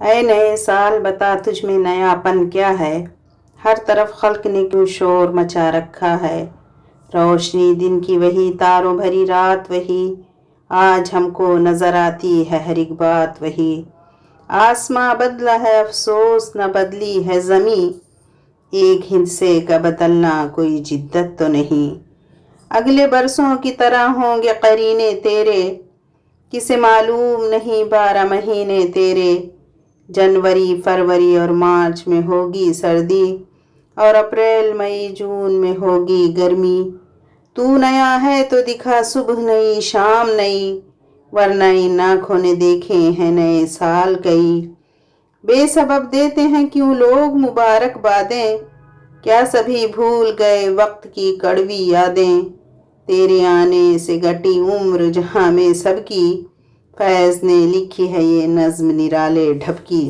اے نئے سال بتا تجھ میں نیاپن کیا ہے، ہر طرف خلق نے کیوں شور مچا رکھا ہے۔ روشنی دن کی وہی، تاروں بھری رات وہی، آج ہم کو نظر آتی ہے ہر ایک بات وہی۔ آسماں بدلا ہے افسوس نہ بدلی ہے زمیں، ایک حصے کا بدلنا کوئی جدت تو نہیں۔ اگلے برسوں کی طرح ہوں گے قرینے تیرے، کسے معلوم نہیں 12 مہینے تیرے۔ جنوری فروری اور مارچ میں ہوگی سردی، اور اپریل مئی جون میں ہوگی گرمی۔ تو نیا ہے تو دکھا صبح نئی شام نئی، ورنہ ان آنکھوں نے دیکھے ہیں نئے سال کئی۔ بے سبب دیتے ہیں کیوں لوگ مبارک بادیں، کیا سبھی بھول گئے وقت کی کڑوی یادیں۔ تیرے آنے سے گٹی عمر جہاں میں سب کی، فیض نے لکھی ہے یہ نظم نرالے ڈھب کی۔